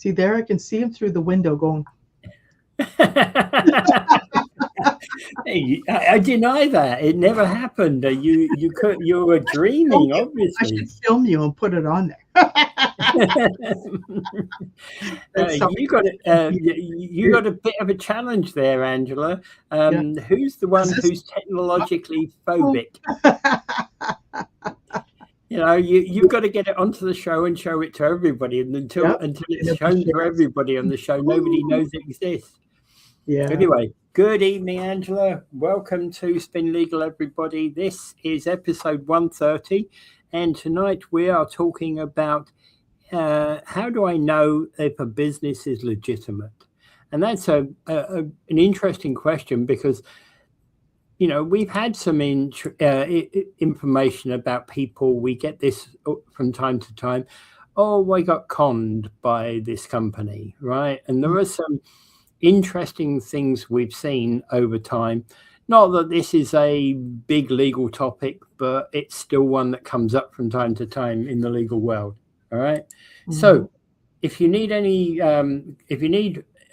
See there, I can see him through the window going. Hey, I deny that. It never happened. You were dreaming, obviously. I should film you and put it on there. You got a bit of a challenge there, Angela. Who's the one who's technologically phobic? You've got to get it onto the show and show it to everybody, and until it's shown to everybody on the show, nobody knows it exists. Yeah. Anyway, good evening, Angela. Welcome to Spin Legal, everybody. This is episode 130, and tonight we are talking about how do I know if a business is legitimate? And that's an interesting question because, we've had some information about people. We get this from time to time. Oh, I got conned by this company, right? And there are some interesting things we've seen over time. Not that this is a big legal topic, but it's still one that comes up from time to time in the legal world. All right. Mm-hmm. So if you need any,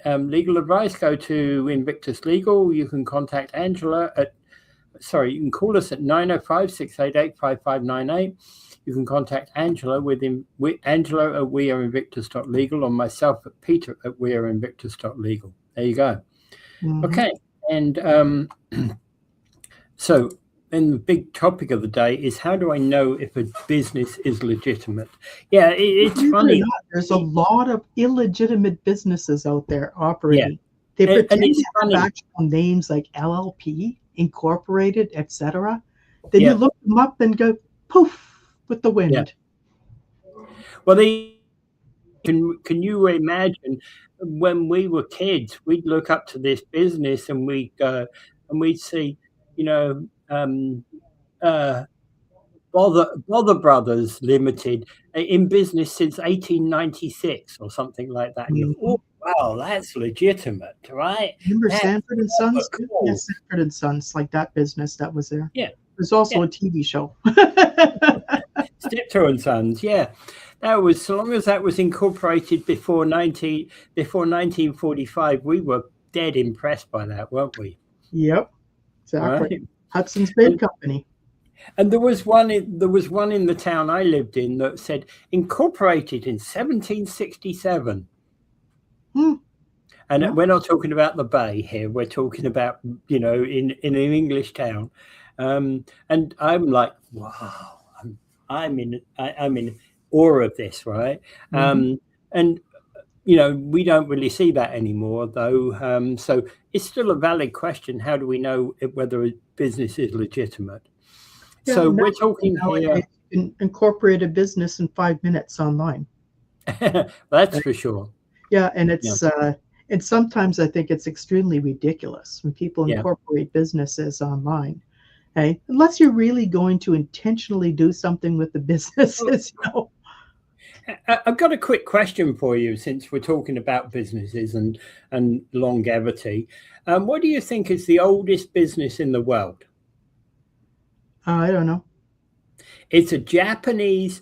legal advice, go to Invictus Legal. You can contact Angela you can call us at 905-688-5598. You can contact Angela with Angela at weareinvictus.legal or myself at Peter at weareinvictus.legal. There you go. Mm-hmm. Okay. And so then the big topic of the day is how do I know if a business is legitimate? Yeah, it's funny. There's a lot of illegitimate businesses out there operating. Yeah. They pretend to have actual names like LLP, Incorporated, etc. Then you look them up and go poof with the wind. Yeah. Well, can you imagine when we were kids, we'd look up to this business and we'd see, Bother Brothers Limited in business since 1896 or something like that. Mm-hmm. Oh, wow, that's legitimate, right? Remember Sanford and Sons? Cool. Yeah, Sanford and Sons, like that business that was there. Yeah. There's also a TV show. Steptoe and Sons, yeah. That was, so long as that was incorporated before 1945, we were dead impressed by that, weren't we? Yep, exactly. Right? Hudson's Bay Company. And there was one in the town I lived in that said incorporated in 1767. And we're not talking about the Bay here. We're talking about, in an English town. And I'm like, wow, I'm in awe of this, right? Mm-hmm. And we don't really see that anymore, though. So it's still a valid question. How do we know whether a business is legitimate? Yeah, so we're talking here. Incorporate a business in 5 minutes online. That's for sure. Yeah, and it's and sometimes I think it's extremely ridiculous when people incorporate businesses online. Okay, unless you're really going to intentionally do something with the businesses, I've got a quick question for you since we're talking about businesses and longevity. What do you think is the oldest business in the world? I don't know. It's a Japanese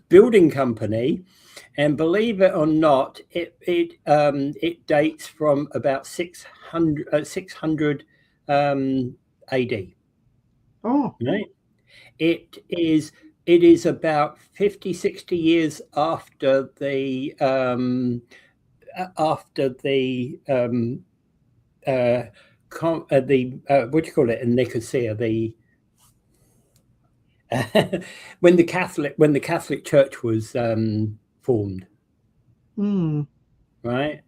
building company, and believe it or not, it dates from about 600 AD. Oh, right. It is about 50-60 years after the what do you call it in Nicosia, when the Catholic Church was formed. Right.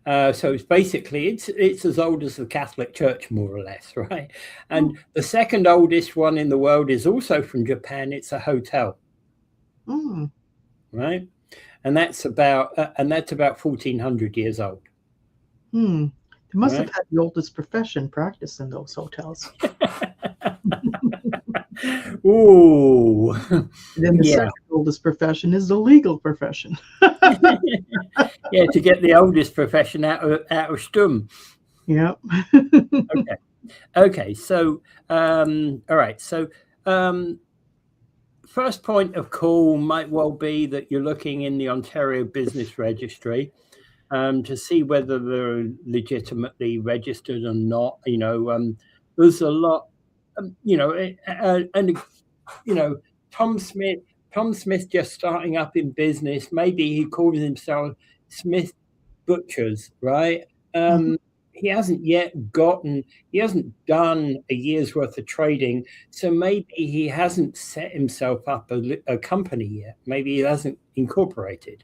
So it's basically it's as old as the Catholic Church, more or less, right? And the second oldest one in the world is also from Japan. It's a hotel, right? And that's about 1,400 years old. They must have had the oldest profession practice in those hotels. Ooh. And then the second oldest profession is the legal profession. Yeah, to get the oldest profession out of Stum. Yeah. Okay. So all right. So first point of call might well be that you're looking in the Ontario Business Registry to see whether they're legitimately registered or not. There's a lot, and Tom Smith just starting up in business. Maybe he calls himself Smith Butchers, right? He hasn't done a year's worth of trading, so maybe he hasn't set himself up a company yet. Maybe he hasn't incorporated.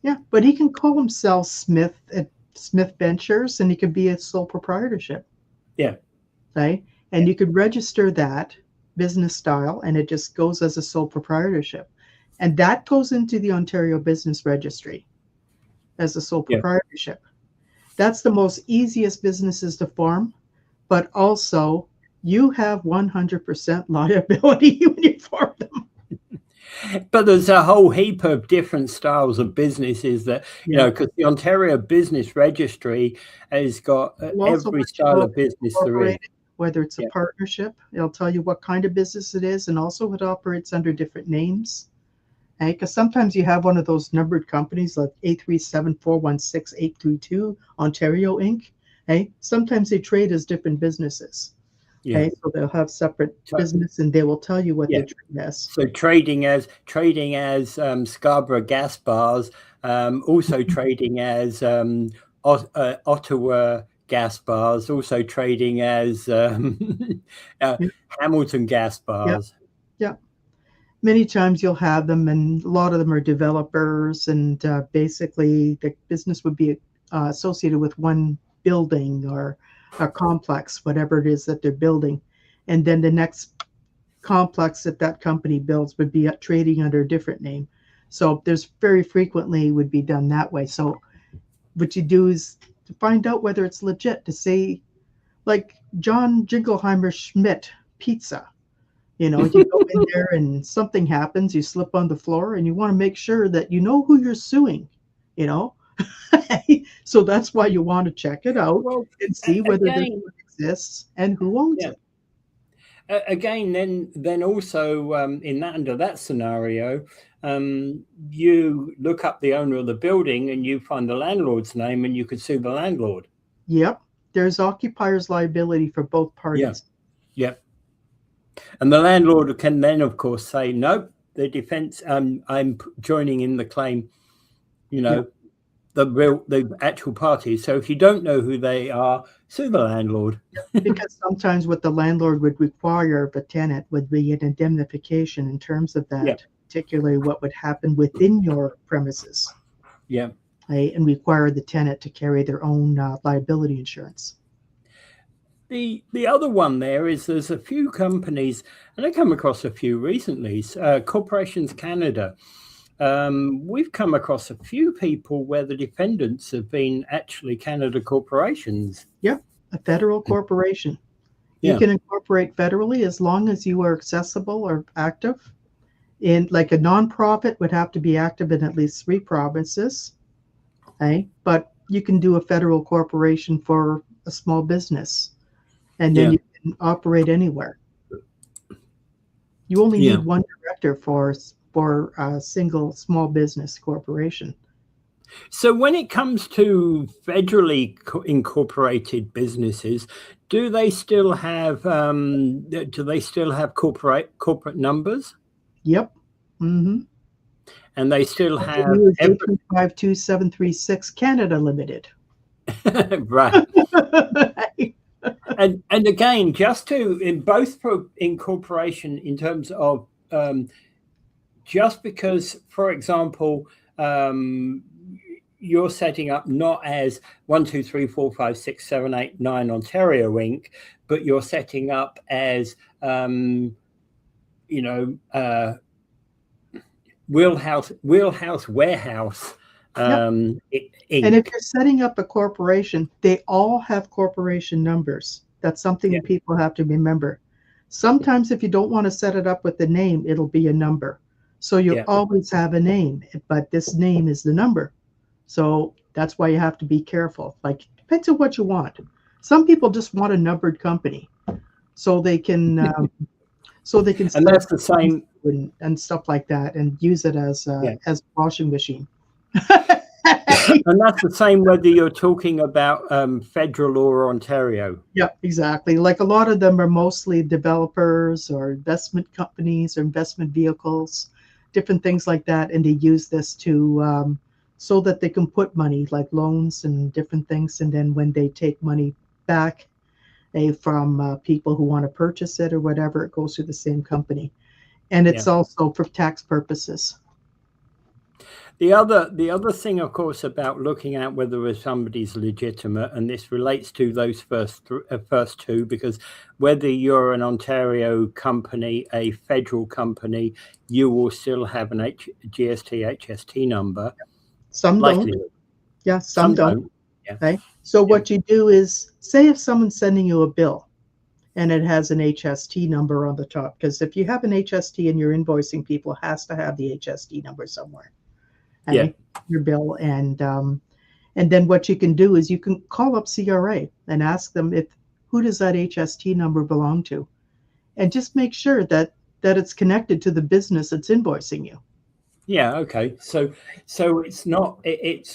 Yeah, but he can call himself Smith at Smith Ventures, and he could be a sole proprietorship. Yeah. Right? And you could register that business style, and it just goes as a sole proprietorship. And that goes into the Ontario Business Registry as a sole proprietorship. That's the most easiest businesses to form, but also you have 100% liability when you form them. But there's a whole heap of different styles of businesses that, because the Ontario Business Registry has got every style of business there is. Whether it's a partnership, it'll tell you what kind of business it is, and also it operates under different names. Because sometimes you have one of those numbered companies like 837-416-822 Ontario Inc. Sometimes they trade as different businesses. So they'll have separate business, and they will tell you what they trade as. So trading as Scarborough Gas Bars, also trading as Ottawa Gas Bars, also trading as Hamilton Gas Bars. Yeah. Many times you'll have them, and a lot of them are developers, and basically the business would be associated with one building or a complex, whatever it is that they're building. And then the next complex that company builds would be trading under a different name. So there's very frequently would be done that way. So what you do is to find out whether it's legit, to say, like John Jingleheimer Schmidt Pizza. You go in there and something happens, you slip on the floor, and you want to make sure that you know who you're suing, So that's why you want to check it out and see whether this exists and who owns it. Again, then also under that scenario, you look up the owner of the building and you find the landlord's name, and you could sue the landlord. Yep. There's occupier's liability for both parties. Yep. And the landlord can then, of course, say, nope, the defense, I'm joining in the claim, the actual party. So if you don't know who they are, sue the landlord. Because sometimes what the landlord would require of a tenant would be an indemnification in terms of that, particularly what would happen within your premises. Yeah. And require the tenant to carry their own liability insurance. The other one there is there's a few companies, and I come across a few recently, Corporations Canada. We've come across a few people where the defendants have been actually Canada corporations. Yeah, a federal corporation. You can incorporate federally as long as you are accessible or active. And like a nonprofit would have to be active in at least 3 provinces. But you can do a federal corporation for a small business. And then you can operate anywhere. You only need one director for a single small business corporation. So when it comes to federally incorporated businesses, do they still have corporate numbers? Yep. Mm-hmm. And they still have 852-736 Canada Limited. Right. And again, just to in both incorporation in terms of just because, for example, you're setting up not as 1, 2, 3, 4, 5, 6, 7, 8, 9 Ontario Inc., but you're setting up as Wheelhouse Warehouse. And if you're setting up a corporation, they all have corporation numbers. That's something that people have to remember. Sometimes if you don't want to set it up with the name, it'll be a number. So you'll always have a name, but this name is the number. So that's why you have to be careful. Like, depends on what you want. Some people just want a numbered company so they can and that's the same. and stuff like that, and use it as a washing machine. And that's the same whether you're talking about federal or Ontario. Yeah, exactly. Like a lot of them are mostly developers or investment companies or investment vehicles, different things like that, and they use this to so that they can put money like loans and different things, and then when they take money back from people who want to purchase it or whatever, it goes through the same company, and it's also for tax purposes. The other thing, of course, about looking at whether somebody's legitimate, and this relates to those first two, because whether you're an Ontario company, a federal company, you will still have an GST, HST number. Some don't. Yeah, some don't. Yeah. Okay. So what you do is, say if someone's sending you a bill and it has an HST number on the top, because if you have an HST and you're invoicing people, it has to have the HST number somewhere. Your bill, and then what you can do is you can call up CRA and ask them who does that HST number belong to, and just make sure that it's connected to the business that's invoicing you. Yeah. Okay. So it's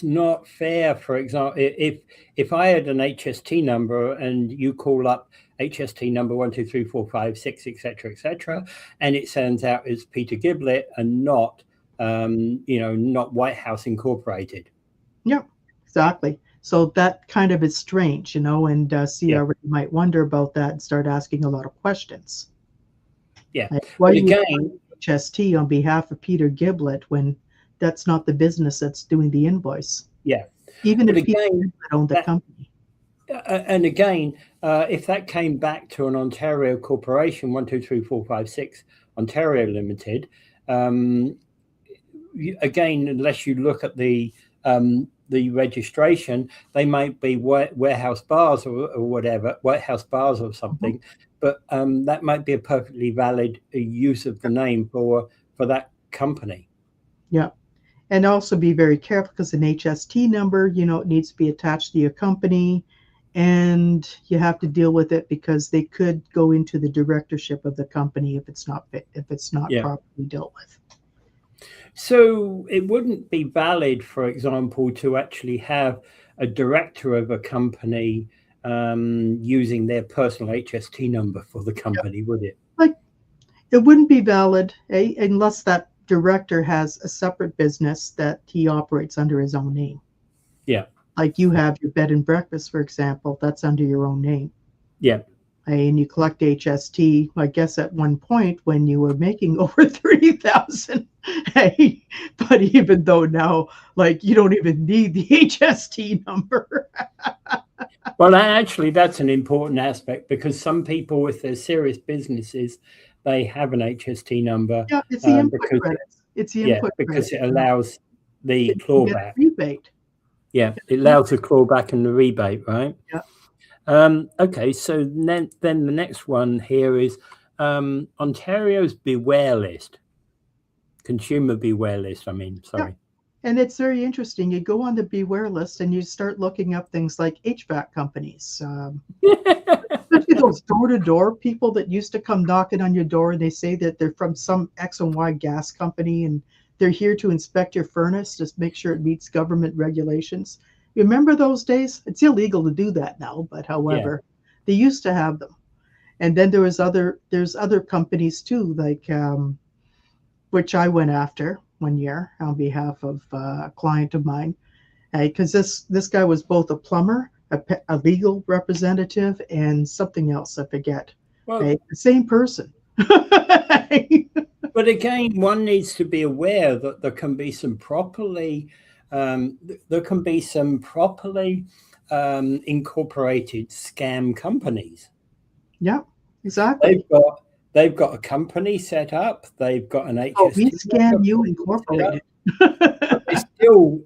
not fair. For example, if I had an HST number and you call up HST number 1, 2, 3, 4, 5, 6, etc., and it turns out it's Peter Giblett and not not White House Incorporated. Yeah, exactly. So that kind of is strange, and CRA might wonder about that and start asking a lot of questions. Yeah. Why do you HST on behalf of Peter Giblett when that's not the business that's doing the invoice? Yeah. Even if Peter Giblett owned the company. And again, if that came back to an Ontario corporation, 1, 2, 3, 4, 5, 6, Ontario Limited, again, unless you look at the registration, they might be warehouse bars or whatever, warehouse bars or something, but that might be a perfectly valid use of the name for that company. Yeah, and also be very careful, because an HST number, it needs to be attached to your company, and you have to deal with it because they could go into the directorship of the company if it's not properly dealt with. So it wouldn't be valid, for example, to actually have a director of a company using their personal HST number for the company, would it? Like, it wouldn't be valid unless that director has a separate business that he operates under his own name. Yeah. Like you have your bed and breakfast, for example, that's under your own name. Yeah. And you collect HST, I guess at one point when you were making over 30,000. But even though now, you don't even need the HST number. Well, actually, that's an important aspect, because some people with their serious businesses, they have an HST number. Yeah, it's the input credits. It's the input because credits. it allows the clawback. Rebate. Yeah, it allows the clawback and the rebate, right? Yeah. Okay, so then the next one here is Ontario's beware list, consumer beware list. Sorry. Yeah. And it's very interesting. You go on the beware list and you start looking up things like HVAC companies, especially those door-to-door people that used to come knocking on your door, and they say that they're from some X and Y gas company and they're here to inspect your furnace, just make sure it meets government regulations. You remember those days? It's illegal to do that now, but however, they used to have them. And then there's other companies too, like which I went after one year on behalf of a client of mine, because this guy was both a plumber, a legal representative, and something else I forget. Well, the same person. But again, one needs to be aware that there can be some properly incorporated scam companies. Yeah, exactly. They've got a company set up. They've got an HST. Oh, we scam you incorporated.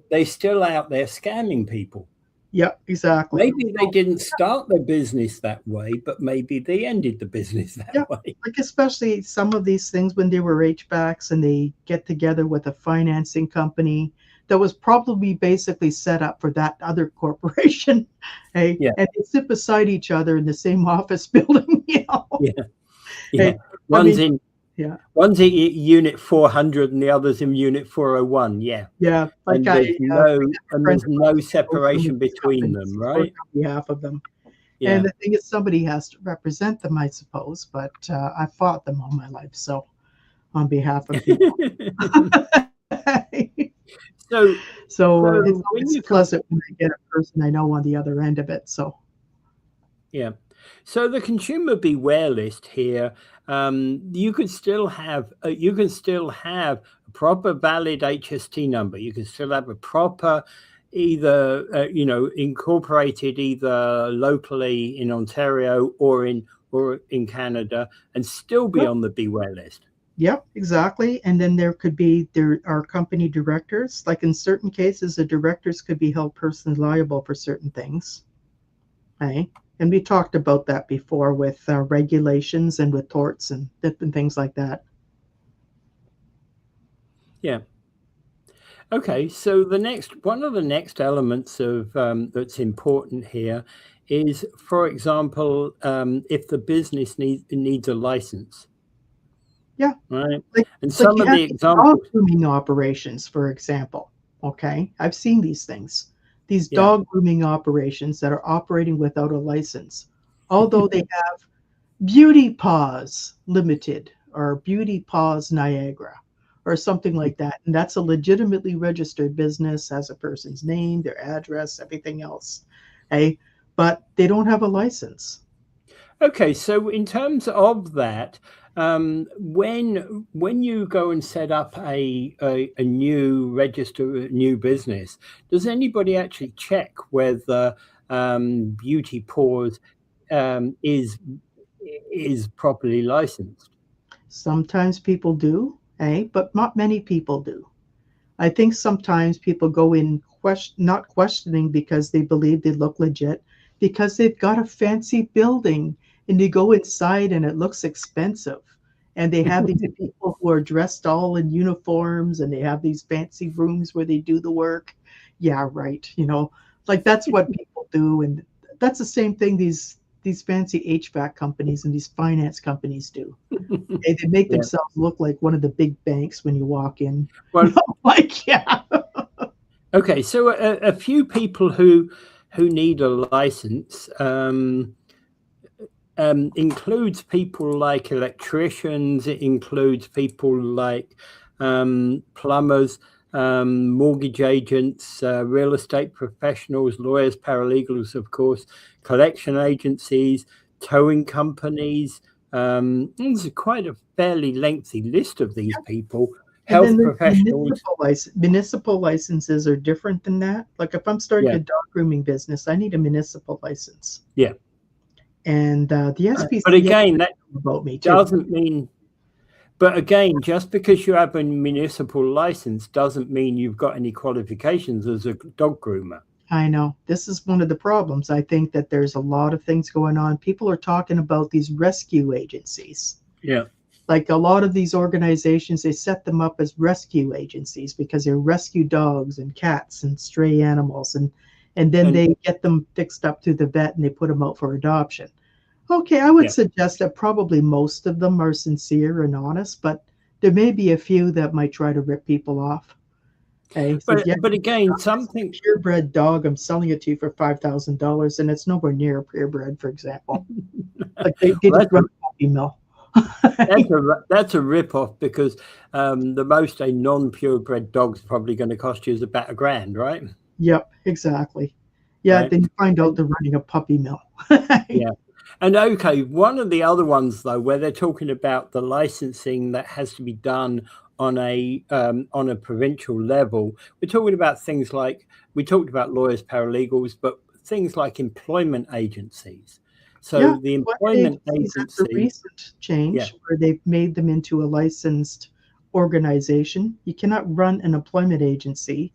They're still out there scamming people. Yeah, exactly. Maybe they didn't start their business that way, but maybe they ended the business that way. Like especially some of these things when they were HVACs and they get together with a financing company that was probably basically set up for that other corporation. And they sit beside each other in the same office building. One's Yeah. One's in unit 400 and the other's in unit 401. Yeah. Yeah. Like There's no separation between them, right? On behalf of them. Yeah. And the thing is, somebody has to represent them, I suppose. But I fought them all my life, so on behalf of people. So it's always pleasant when I get a person I know on the other end of it. So yeah. So the consumer beware list here, you can still have a proper valid HST number. You can still have a proper either incorporated either locally in Ontario or in Canada, and still be on the beware list. Yep, exactly. And then there are company directors. Like in certain cases, the directors could be held personally liable for certain things. Okay. And we talked about that before with regulations and with torts and different things like that. Yeah. Okay. So one of the next elements of that's important here is, for example, if the business needs a license. Yeah. Right. Like, and some of the examples, dog grooming operations, for example. Okay. I've seen these things. These dog grooming operations that are operating without a license, although they have Beauty Paws Limited or Beauty Paws Niagara or something like that. And that's a legitimately registered business, has a person's name, their address, everything else. Okay. But they don't have a license. Okay, so in terms of that, when you go and set up a new business, does anybody actually check whether Beauty Paws is properly licensed? Sometimes people do, but not many people do. I think sometimes people go in not questioning because they believe they look legit, because they've got a fancy building and you go inside and it looks expensive. And they have these people who are dressed all in uniforms and they have these fancy rooms where they do the work. Yeah, right. Like that's what people do. And that's the same thing these fancy HVAC companies and these finance companies do. They make themselves look like one of the big banks when you walk in. Well, yeah. Okay, so a few people who need a license includes people like electricians. It includes people like plumbers, mortgage agents, real estate professionals, lawyers, paralegals, of course, collection agencies, towing companies. There's quite a fairly lengthy list of these people. Health professionals. Municipal licenses are different than that. Like if I'm starting a dog grooming business, I need a municipal license. Yeah. And the SPCA but again, that about me too. doesn't mean. But again, just because you have a municipal license doesn't mean you've got any qualifications as a dog groomer. I know. This is one of the problems. I think that there's a lot of things going on. People are talking about these rescue agencies. Yeah. Like a lot of these organizations, they set them up as rescue agencies because they rescue dogs and cats and stray animals. And then they get them fixed up to the vet and they put them out for adoption. Okay, I would suggest that probably most of them are sincere and honest, but there may be a few that might try to rip people off. Okay, so but again, something purebred dog, I'm selling it to you for $5,000, and it's nowhere near purebred, for example. Like they just run a puppy mill. That's a rip-off because the most a non-purebred dog's probably going to cost you is about $1,000, right? Yep, exactly. Yeah, then you find out they're running a puppy mill. Yeah. And okay, one of the other ones though, where they're talking about the licensing that has to be done on a provincial level, we're talking about things like, we talked about lawyers, paralegals, but things like employment agencies. So the employment agency, that's a recent change where they've made them into a licensed organization. You cannot run an employment agency,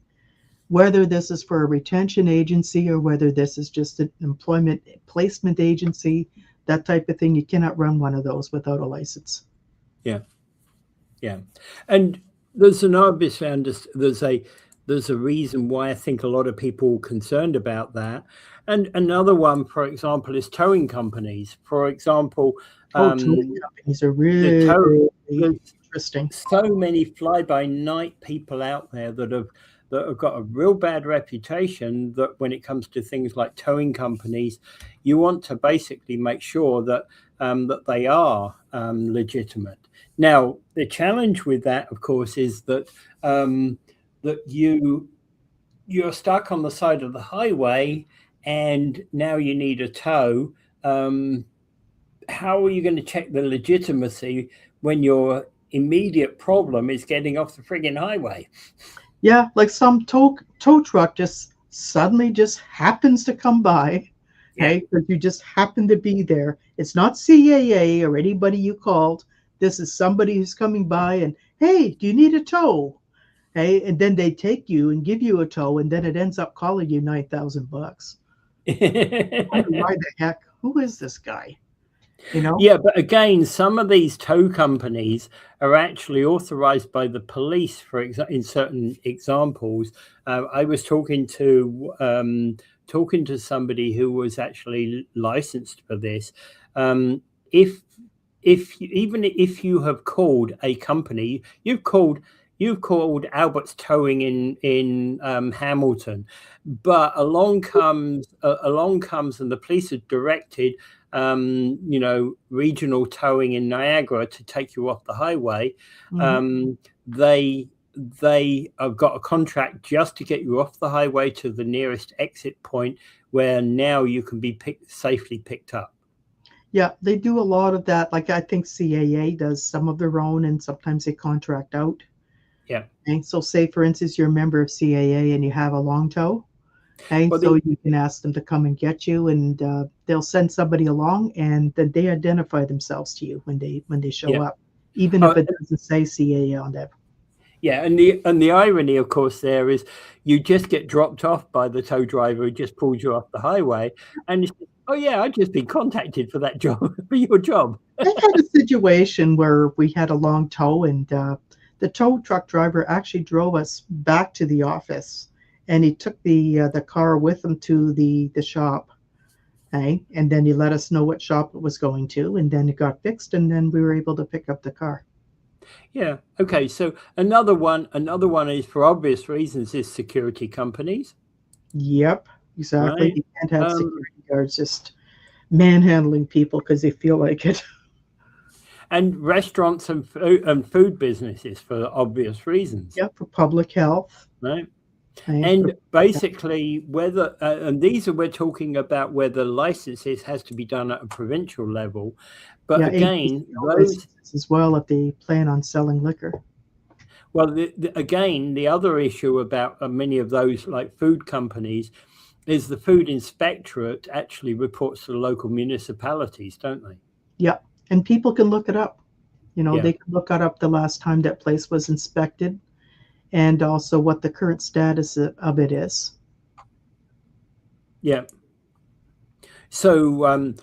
whether this is for a retention agency or whether this is just an employment placement agency, that type of thing. You cannot run one of those without a license. Yeah. Yeah. And there's an obviously there's a reason why I think a lot of people are concerned about that. And another one, for example, is towing companies. For example, towing companies are really interesting. So many fly-by-night people out there that have got a real bad reputation, that when it comes to things like towing companies, you want to basically make sure that that they are legitimate. Now, the challenge with that, of course, is that that you're stuck on the side of the highway, and now you need a tow. How are you going to check the legitimacy when your immediate problem is getting off the friggin' highway? Yeah, like some tow truck just suddenly just happens to come by. Yeah. Hey, because you just happen to be there. It's not CAA or anybody you called. This is somebody who's coming by and, hey, do you need a tow? Hey, and then they take you and give you a tow, and then it ends up calling you $9,000. Why the heck? Who is this guy? You know? Yeah, but again, some of these tow companies are actually authorized by the police. In certain examples, I was talking to somebody who was actually licensed for this. Even if you have called a company, you've called Albert's Towing in Hamilton, but along comes and the police have directed regional towing in Niagara to take you off the highway. They have got a contract just to get you off the highway to the nearest exit point, where now you can be safely picked up. Yeah, they do a lot of that. Like I think CAA does some of their own, and sometimes they contract out. Yeah. And so say, for instance, you're a member of CAA and you have a long tow. Okay, well, so you can ask them to come and get you, and they'll send somebody along, and then they identify themselves to you when they show up, even if it doesn't say CAA on them. Yeah, and the irony, of course, there is you just get dropped off by the tow driver who just pulled you off the highway, and you say, oh yeah, I've just been contacted for that job, for your job. I had a situation where we had a long tow, and the tow truck driver actually drove us back to the office, and he took the car with him to the shop. Okay? And then he let us know what shop it was going to, and then it got fixed, and then we were able to pick up the car. Yeah. Okay. So another one is, for obvious reasons, is security companies. Yep, exactly. Right? You can't have security guards just manhandling people because they feel like it. And restaurants and food businesses, for obvious reasons. Yeah, for public health. Right. And basically, whether and we're talking about whether licenses has to be done at a provincial level, but again, those as well if they plan on selling liquor. Well, again, the other issue about many of those, like food companies, is the food inspectorate actually reports to the local municipalities, don't they? Yeah, and people can look it up. They can look it up the last time that place was inspected, and also what the current status of it is. Yeah. So,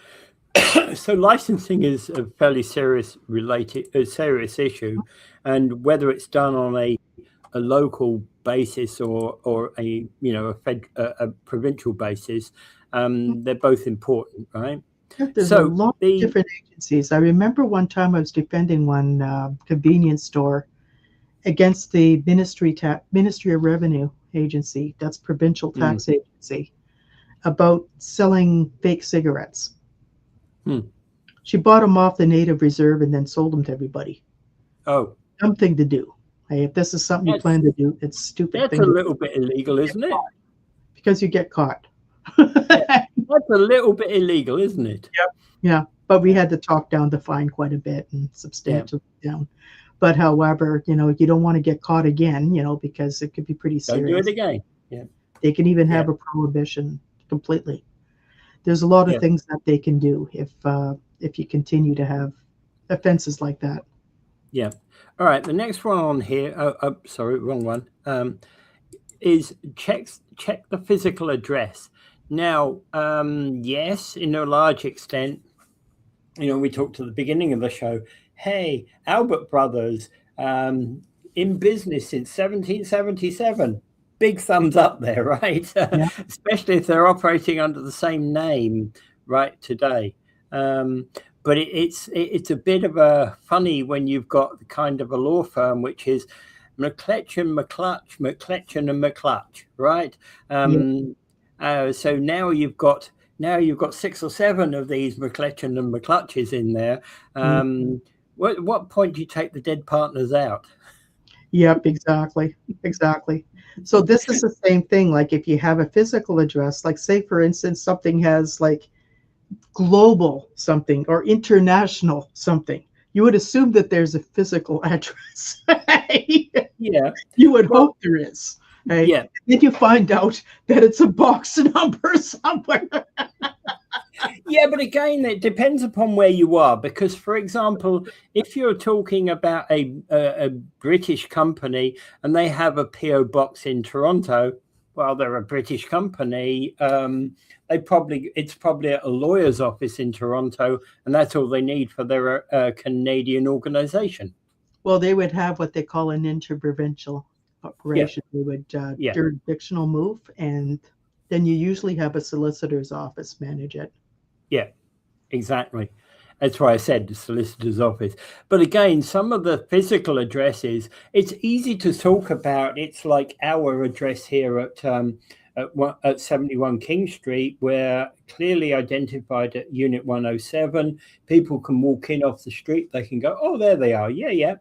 so licensing is a fairly serious issue, and whether it's done on a local basis or a provincial basis, they're both important, right? There's a lot of different agencies. I remember one time I was defending one convenience store against the Ministry of Revenue agency, that's provincial tax agency, about selling fake cigarettes. She bought them off the native reserve and then sold them to everybody. Oh, dumb thing to do. Hey, if this is something you plan to do, it's stupid. That's a little bit illegal, isn't it? Because you get caught. That's a little bit illegal, isn't it? Yep. Yeah, but we had to talk down the fine quite a bit and substantially down. But however, you don't want to get caught again, because it could be pretty serious. Don't do it again. Yeah. They can even have a prohibition completely. There's a lot of things that they can do if you continue to have offenses like that. Yeah. All right. The next one on here, sorry, wrong one, is check the physical address. Now, yes, in a large extent, we talked at the beginning of the show, hey, Albert Brothers, in business since 1777. big thumbs up there, right? Yeah. Especially if they're operating under the same name right today. But it's a bit of a funny when you've got kind of a law firm which is McCletchan, and McClutch, right? So now you've got 6 or 7 of these McCletchan and McClutches in there. What point do you take the dead partners out? Yep, exactly. So this is the same thing. Like if you have a physical address, like say for instance, something has like global something or international something, you would assume that there's a physical address. Yeah. You would hope there is. Right? Yeah. Then you find out that it's a box number somewhere. Yeah, but again, it depends upon where you are. Because, for example, if you're talking about a British company and they have a PO box in Toronto, well, they're a British company. It's probably at a lawyer's office in Toronto, and that's all they need for their Canadian organization. Well, they would have what they call an interprovincial operation. They would jurisdictional move, and then you usually have a solicitor's office manage it. Yeah, exactly. That's why I said the solicitor's office. But again, some of the physical addresses, it's easy to talk about. It's like our address here at 71 King Street, where clearly identified at Unit 107. People can walk in off the street. They can go, oh, there they are. Yeah.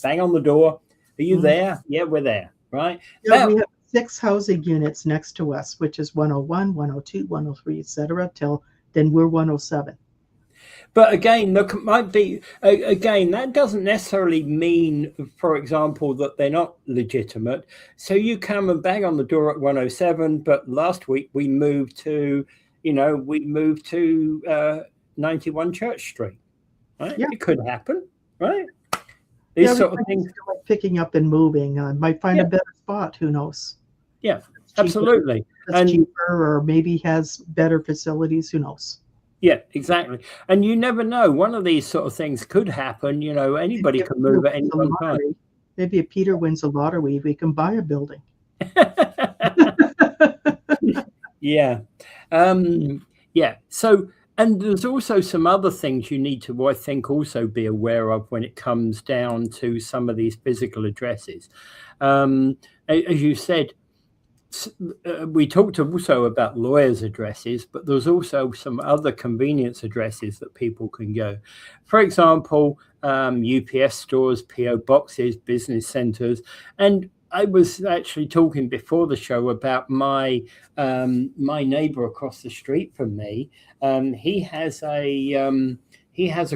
Bang on the door. Are you there? Yeah, we're there. Right. Yeah, we have 6 housing units next to us, which is 101, 102, 103, etc. Till then we're 107. But again, look, might be again, that doesn't necessarily mean, for example, that they're not legitimate. So you come and bang on the door at 107, but last week we moved to 91 Church Street. Right? Yeah. It could happen, right? These sort of things, like picking up and moving. Might find a better spot. Who knows? Yeah, absolutely. And cheaper, or maybe has better facilities. Who knows? Yeah, exactly. And you never know. One of these sort of things could happen. Anybody can move at any one time. Maybe if Peter wins the lottery, we can buy a building. Yeah. So, and there's also some other things you need to, I think, also be aware of when it comes down to some of these physical addresses. As you said, we talked also about lawyers' addresses, but there's also some other convenience addresses that people can go. For example, UPS stores, PO boxes, business centers. And I was actually talking before the show about my neighbor across the street from me. He has a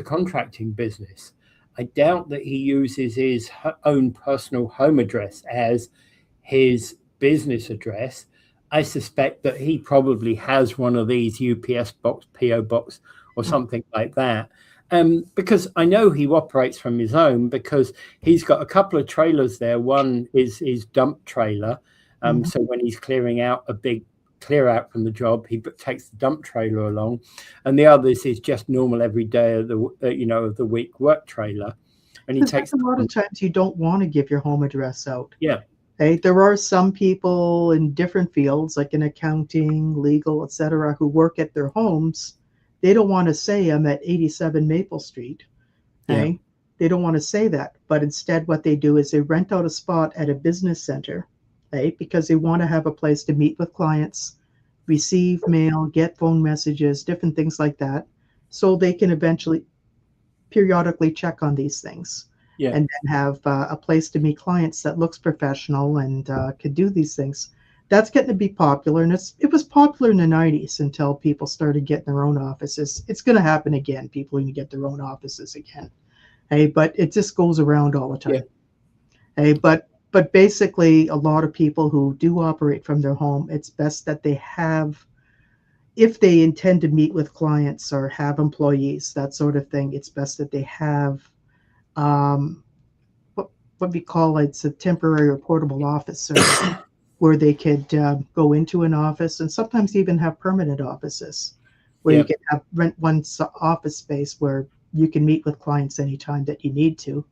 contracting business. I doubt that he uses his own personal home address as his business address. I suspect that he probably has one of these UPS box, PO box, or something like that. Because I know he operates from his own, because he's got a couple of trailers there. One is his dump trailer. So when he's clearing out a big clear out from the job, he takes the dump trailer along, and the others is just normal every day of the week work trailer. And he takes a lot of times you don't want to give your home address out. Yeah. Okay? There are some people in different fields, like in accounting, legal, etc., who work at their homes. They don't want to say I'm at 87 Maple Street. Okay? Yeah. They don't want to say that, but instead what they do is they rent out a spot at a business center, okay? Because they want to have a place to meet with clients, receive mail, get phone messages, different things like that, so they can eventually periodically check on these things. Yeah. And then have a place to meet clients that looks professional and could do these things. That's getting to be popular, and it was popular in the 90s until people started getting their own offices. It's going to happen again. People are going to get their own offices again. Hey, but it just goes around all the time. Yeah. Hey, but basically, a lot of people who do operate from their home, it's best that they have, if they intend to meet with clients or have employees, that sort of thing, it's best that they have what we call it's a temporary or portable office service, where they could go into an office, and sometimes even have permanent offices where you can rent one office space where you can meet with clients anytime that you need to,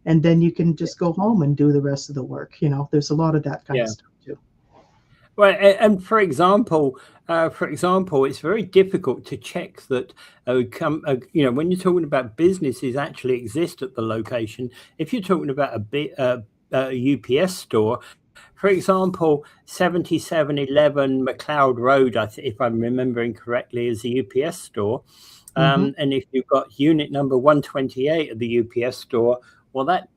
and then you can just go home and do the rest of the work. There's a lot of that kind of stuff too. Well, and for example, it's very difficult to check that when you're talking about businesses actually exist at the location. If you're talking about a UPS store, for example, 7711 McLeod Road, if I'm remembering correctly, is a UPS store. And if you've got unit number 128 of the UPS store, well, that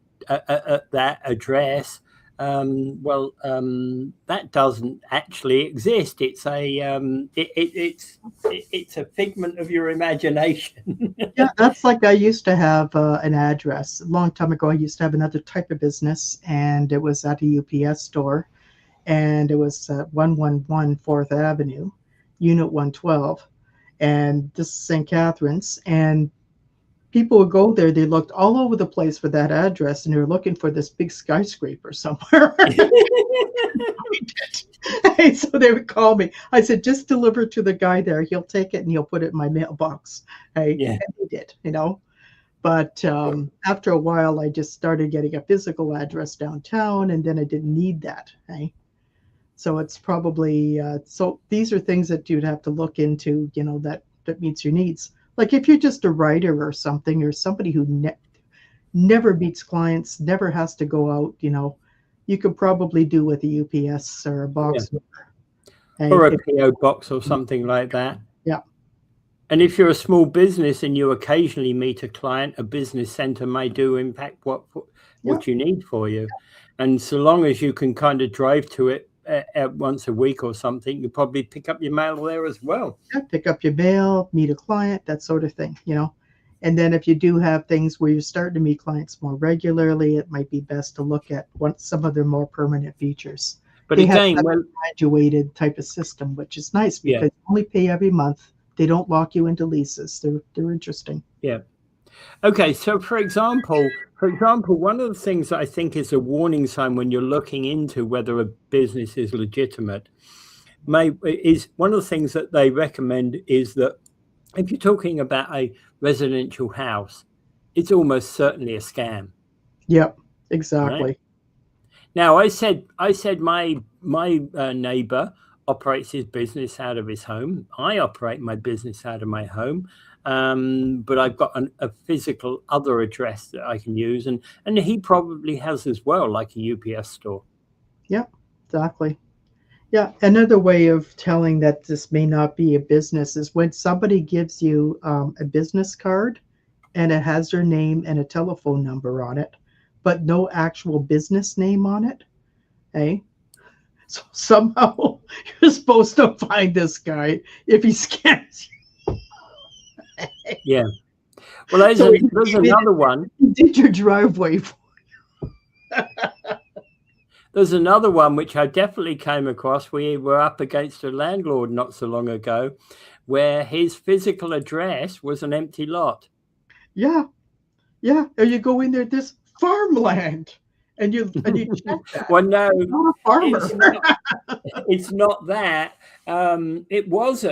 address, that doesn't actually exist. It's a figment of your imagination. Yeah, that's like I used to have an address. A long time ago, I used to have another type of business, and it was at a UPS store, and it was 111 4th Avenue, Unit 112, and this is St. Catharines, and people would go there. They looked all over the place for that address, and they were looking for this big skyscraper somewhere. So they would call me. I said, just deliver to the guy there. He'll take it and he'll put it in my mailbox. And he did, But after a while, I just started getting a physical address downtown, and then I didn't need that. So it's probably so these are things that you'd have to look into, that meets your needs. Like if you're just a writer or something, or somebody who never meets clients, never has to go out, you could probably do with a UPS or a box or a PO box or something like that. Yeah. And if you're a small business and you occasionally meet a client, a business center may do impact what you need for you. And so long as you can kind of drive to it once a week or something, you probably pick up your mail there as well. Yeah, pick up your mail, meet a client, that sort of thing, And then if you do have things where you're starting to meet clients more regularly, it might be best to look at some of their more permanent features. But they again, have a graduated type of system, which is nice because you only pay every month. They don't lock you into leases. They're interesting. Yeah. Okay. So for example, one of the things that I think is a warning sign when you're looking into whether a business is legitimate is one of the things that they recommend is that if you're talking about a residential house, it's almost certainly a scam. Yep, exactly. Right? Now, I said my neighbor operates his business out of his home. I operate my business out of my home, but I've got a physical other address that I can use, and he probably has as well, like a UPS store. Yep, exactly. Yeah, another way of telling that this may not be a business is when somebody gives you a business card and it has their name and a telephone number on it, but no actual business name on it. So somehow you're supposed to find this guy if he scams you. Yeah. Well, there's another one. He did your driveway for you. There's another one which I definitely came across. We were up against a landlord not so long ago where his physical address was an empty lot. Yeah. Yeah. And you go in there, this farmland. And you check that. Well, no, not a farmer. It's not that. It was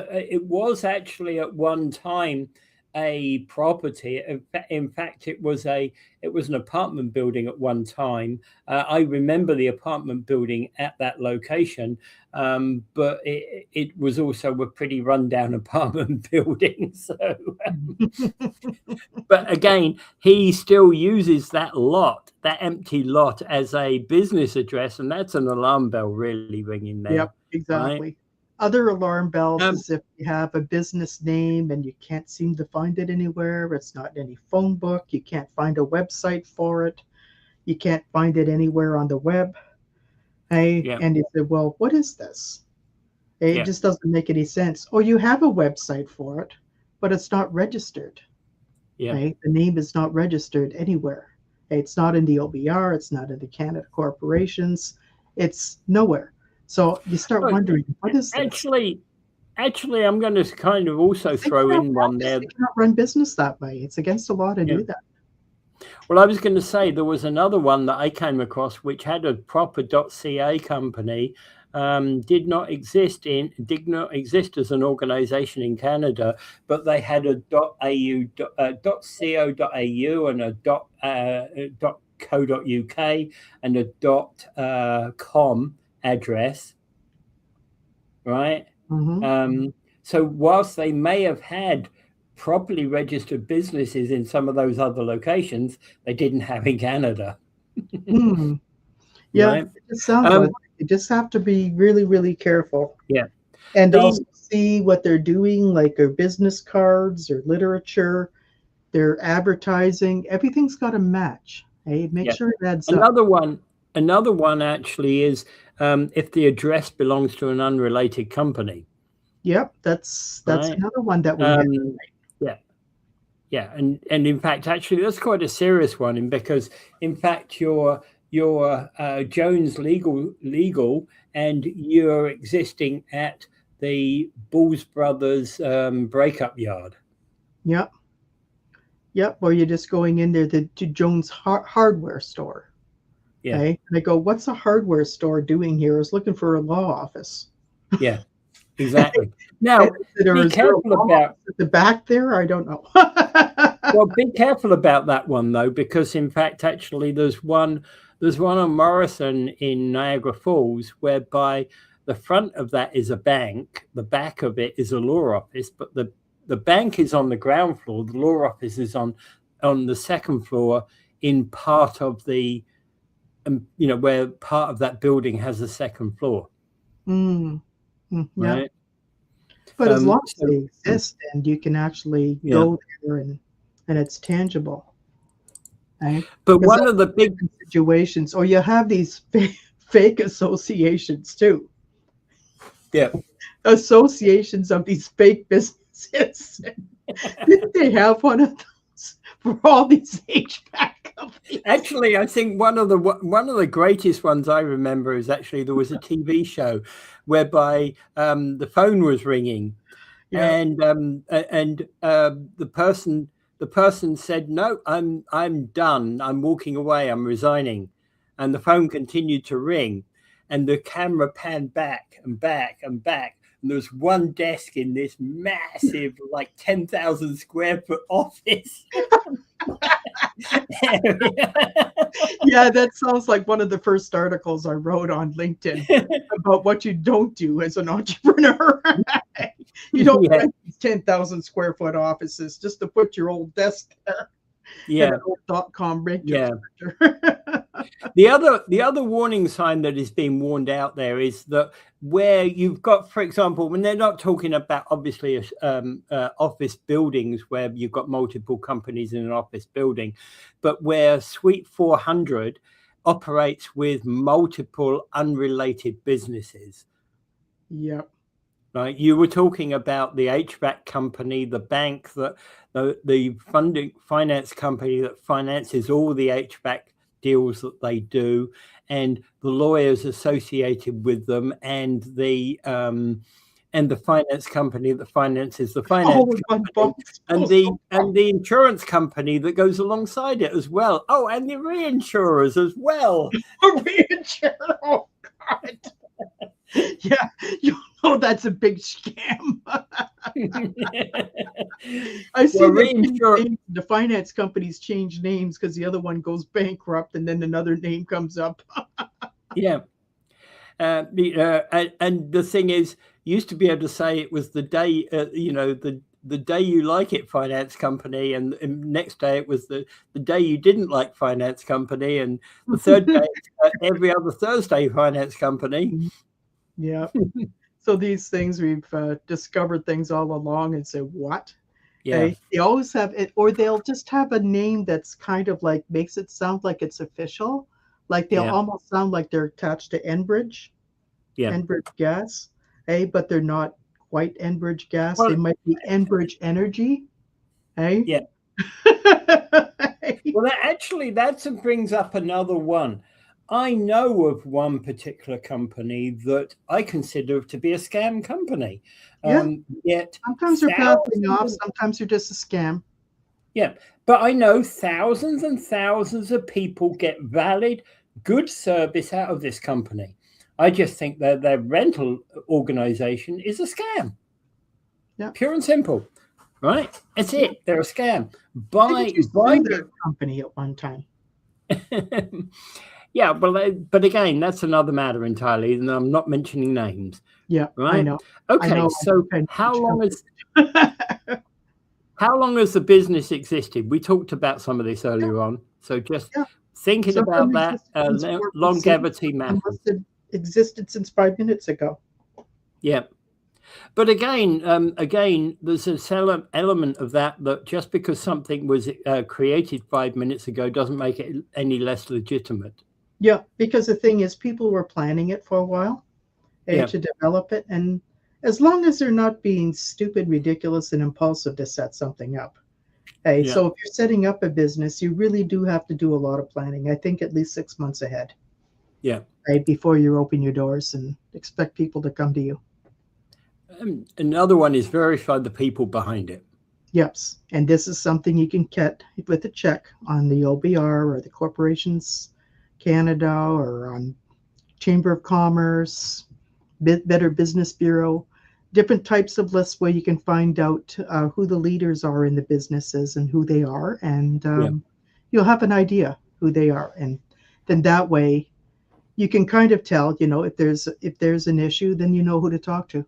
actually at one time a property. In fact, it was an apartment building at one time. I remember the apartment building at that location, but it was also a pretty rundown apartment building. So, but again, he still uses that empty lot, as a business address, and that's an alarm bell really ringing there. Yep, exactly. Right? Other alarm bells is if you have a business name and you can't seem to find it anywhere. It's not in any phone book. You can't find a website for it. You can't find it anywhere on the web. And you say, well, what is this? It just doesn't make any sense. Or you have a website for it, but it's not registered. The name is not registered anywhere. It's not in the OBR. It's not in the Canada corporations. It's nowhere. So you start wondering, what is this? Actually, I'm going to kind of also throw in one there. You cannot run business that way. It's against the law to do that. Well, I was going to say there was another one that I came across which had a proper .ca company, did not exist as an organization in Canada, but they had a .au, .co.au, and a .co.uk, and a .com address, right? Mm-hmm. So whilst they may have had properly registered businesses in some of those other locations, they didn't have in Canada. Hmm. Yeah, Right. it just sounds like you just have to be really, really careful. Yeah. And also see what they're doing, like their business cards, their literature, their advertising. Everything's got to match. Hey, make Yeah. sure it adds up. Another one actually is if the address belongs to an unrelated company. Yep, that's Right. another one that we have. Yeah. Yeah. And in fact, actually, that's quite a serious one, because in fact, your Jones legal, and you're existing at the Bulls Brothers breakup yard. Yep. Yep. Or you're just going in there to Jones hardware store. Yeah. Okay. And I go, what's a hardware store doing here? I was looking for a law office. Yeah. Exactly. Now, be careful about at the back there. I don't know. Well, be careful about that one though, because in fact, actually, there's one on Morrison in Niagara Falls, whereby the front of that is a bank, the back of it is a law office, but the bank is on the ground floor, the law office is on the second floor, in part of the where part of that building has a second floor. Mm. Yeah. Right. But as long as they exist and you can actually go there and it's tangible. Right? But one of the big situations, or you have these fake associations too. Yeah. Associations of these fake businesses. Didn't they have one of those for all these HVAC companies? Actually, I think one of the greatest ones I remember is actually there was a TV show whereby the phone was ringing, and the person said, "No, I'm done. I'm walking away. I'm resigning," and the phone continued to ring, and the camera panned back and back and back. And there was one desk in this massive, like 10,000 square foot office. Yeah, that sounds like one of the first articles I wrote on LinkedIn about what you don't do as an entrepreneur. You don't rent these 10,000 square foot offices just to put your old desk there. Yeah. .com yeah. The other warning sign that is being warned out there is that where you've got, for example, when they're not talking about obviously office buildings where you've got multiple companies in an office building, but where Suite 400 operates with multiple unrelated businesses. Yep. Right, you were talking about the HVAC company, the bank, that the finance company that finances all the HVAC deals that they do, and the lawyers associated with them, and the finance company that finances the finance company, and the insurance company that goes alongside it as well. Oh, and the reinsurers as well. Reinsurer, oh God. Yeah, you know that's a big scam. I see the finance companies change names because the other one goes bankrupt and then another name comes up. Yeah. And the thing is, you used to be able to say it was the day, the day you like it finance company, and next day it was the day you didn't like finance company, and the third day every other Thursday finance company. Yeah. So these things, we've discovered things all along and say, what? Yeah. They always have it, or they'll just have a name that's kind of like makes it sound like it's official. Like they'll almost sound like they're attached to Enbridge. Yeah. Enbridge Gas. But they're not quite Enbridge Gas. Well, they might be Enbridge Energy. Yeah. Well, that brings up another one. I know of one particular company that I consider to be a scam company. Yet sometimes they're passing off, sometimes they're just a scam. Yeah, but I know thousands and thousands of people get valid, good service out of this company. I just think that their rental organization is a scam. Yeah, pure and simple. Right? It's it. They're a scam. By their company at one time. Yeah, but again, that's another matter entirely, and I'm not mentioning names. Yeah, Right. I know. Okay. I know. So how long has the business existed? We talked about some of this earlier on. So just Yeah. thinking Some of them about that existed since 4 BC, longevity and matters. existed since 5 minutes ago. Yeah. But again, there's this element of that just because something was created 5 minutes ago doesn't make it any less legitimate. Yeah, because the thing is, people were planning it for a while, Yeah. to develop it, and as long as they're not being stupid, ridiculous, and impulsive to set something up. Hey, Yeah. so if you're setting up a business, you really do have to do a lot of planning. I think at least 6 months ahead. Yeah. Right before you open your doors and expect people to come to you. Another one is verify the people behind it. Yes, and this is something you can get with a check on the OBR or the Corporations Canada or on Chamber of Commerce, Better Business Bureau, different types of lists where you can find out who the leaders are in the businesses and who they are, and you'll have an idea who they are, and then that way you can kind of tell, if there's an issue, then you know who to talk to.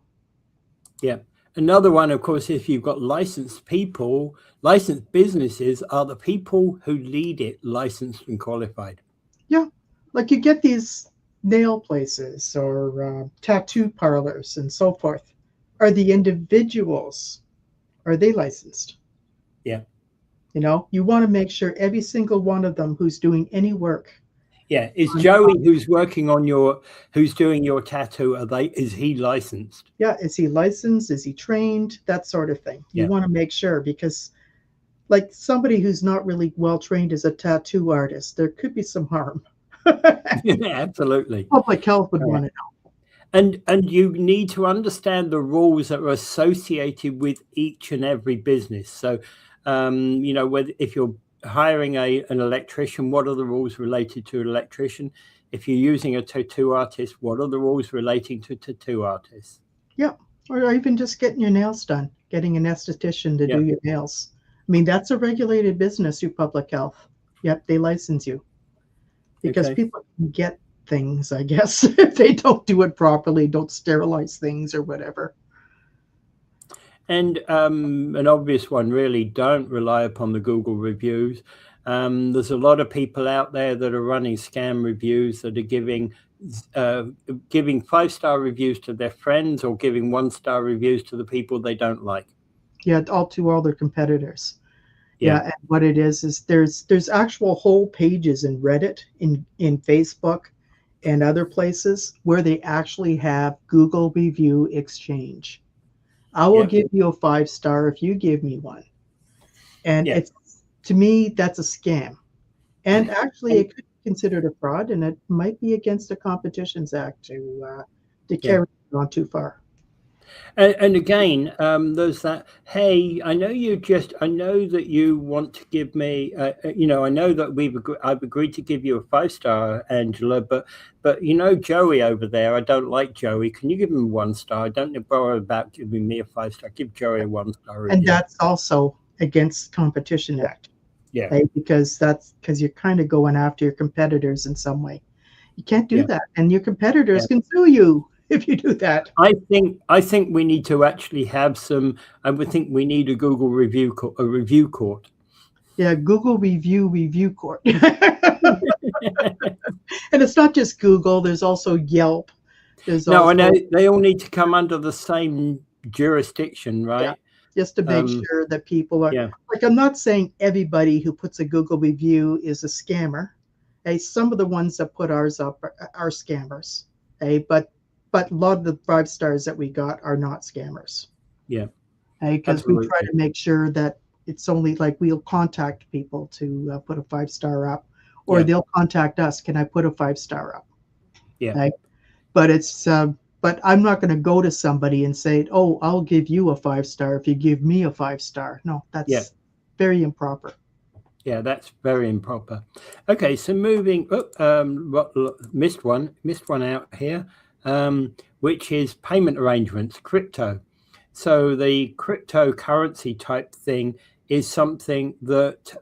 Yeah. Another one, of course, if you've got licensed people, licensed businesses are the people who lead it licensed and qualified. Yeah, like you get these nail places or tattoo parlors and so forth. Are the individuals, are they licensed? Yeah. You want to make sure every single one of them who's doing any work. Yeah. Is Joey who's doing your tattoo, is he licensed? Yeah. Is he licensed? Is he trained? That sort of thing. You want to make sure, because like somebody who's not really well trained as a tattoo artist, there could be some harm. Absolutely. Public health would want to know. And you need to understand the rules that are associated with each and every business. So, if you're hiring an electrician, what are the rules related to an electrician? If you're using a tattoo artist, what are the rules relating to tattoo artists? Yeah, or even just getting your nails done, getting an esthetician to do your nails. I mean, that's a regulated business through public health. Yep, they license you. Because people can get things, I guess, if they don't do it properly, don't sterilize things or whatever. And an obvious one, really, don't rely upon the Google reviews. There's a lot of people out there that are running scam reviews that are giving 5-star reviews to their friends or giving 1-star reviews to the people they don't like. Yeah, all their competitors. Yeah, and what it is there's actual whole pages in Reddit, in Facebook, and other places where they actually have Google review exchange. I will give you a 5-star if you give me one. And it's, to me, that's a scam. And actually, it could be considered a fraud, and it might be against the Competitions Act to carry it on too far. And again, there's that, hey, I know that you want to give me, I know that I've agreed to give you a 5-star, Angela, but Joey over there, I don't like Joey. Can you give him 1 star? Don't bother about giving me a 5-star. Give Joey a 1-star review. And that's also against Competition Act. Yeah. Right? Because you're kind of going after your competitors in some way. You can't do that. And your competitors can sue you if you do that. I think we need to actually have I would think we need a Google review court. Yeah, Google review court. And it's not just Google, there's also Yelp. I know they all need to come under the same jurisdiction, right? Yeah, just to make sure that people are like, I'm not saying everybody who puts a Google review is a scammer. Some of the ones that put ours up are scammers. But a lot of the 5 stars that we got are not scammers. Yeah. Because we try to make sure that it's only like we'll contact people to put a 5-star up, or they'll contact us. Can I put a 5-star up? Yeah. But it's but I'm not going to go to somebody and say, oh, I'll give you a 5-star if you give me a 5-star. No, that's very improper. Yeah, that's very improper. Okay, so moving. Missed one out here. Which is payment arrangements, crypto. So the cryptocurrency type thing is something that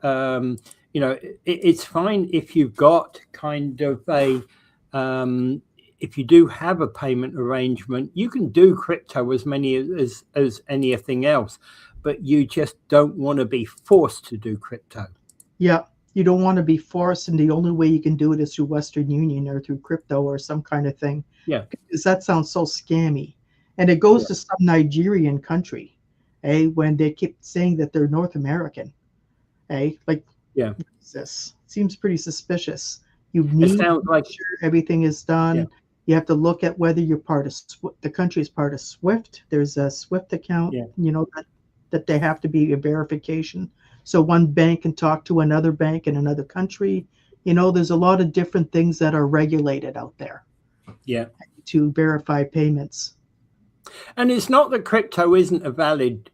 you know, it's fine if you've got kind of a, if you do have a payment arrangement, you can do crypto as many as anything else, but you just don't want to be forced to do crypto. Yeah, you don't want to be forced, and the only way you can do it is through Western Union or through crypto or some kind of thing. Yeah. Because that sounds so scammy. And it goes to some Nigerian country, when they keep saying that they're North American. Like, yeah, this seems pretty suspicious. You need to make sure everything is done. Yeah. You have to look at whether you're part of the country is part of SWIFT. There's a SWIFT account, you know, that they have to be a verification. So one bank can talk to another bank in another country. You know, there's a lot of different things that are regulated out there. Yeah. To verify payments. And it's not that crypto isn't a valid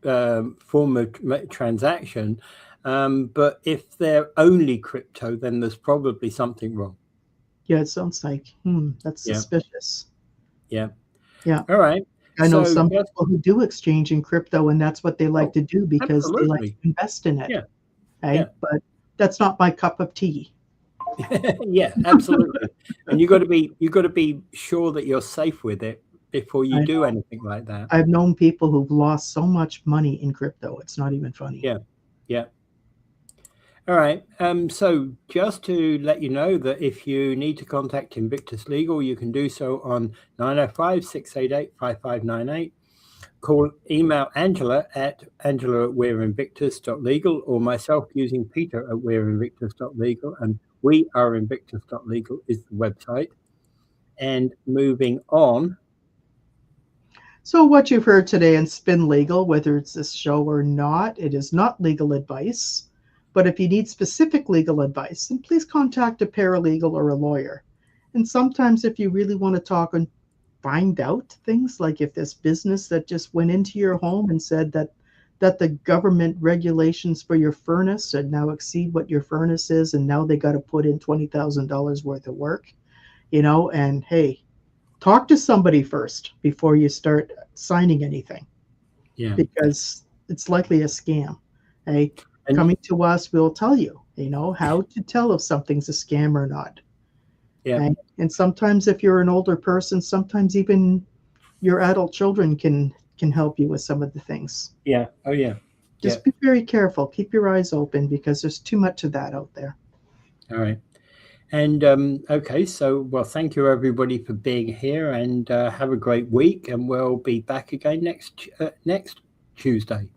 form of transaction, but if they're only crypto, then there's probably something wrong. Yeah, it sounds like, that's suspicious. Yeah. Yeah. All right. I know some people who do exchange in crypto, and that's what they like to do because they like to invest in it. Yeah. But that's not my cup of tea. Yeah, absolutely. And you got to be sure that you're safe with it before you do anything like that. I've known people who've lost so much money in crypto. It's not even funny. Yeah. Yeah. All right. So just to let you know that if you need to contact Invictus Legal, you can do so on 905-688-5598. Email Angela at weareinvictus.legal, or myself using Peter at weareinvictus.legal, and weareinvictus.legal is the website. And moving on. So what you've heard today in Spin Legal, whether it's this show or not, it is not legal advice. But if you need specific legal advice, then please contact a paralegal or a lawyer. And sometimes if you really want to talk and find out things, like if this business that just went into your home and said that the government regulations for your furnace and now exceed what your furnace is, and now they got to put in $20,000 worth of work, you know, and hey, talk to somebody first before you start signing anything. Yeah. Because it's likely a scam. Hey, coming to us, we'll tell you, you know, how to tell if something's a scam or not. Yeah. And sometimes if you're an older person, sometimes even your adult children can help you with some of the things. Yeah. Oh, yeah. Just be very careful. Keep your eyes open because there's too much of that out there. All right. And okay, so well, thank you everybody for being here, and have a great week, and we'll be back again next Tuesday.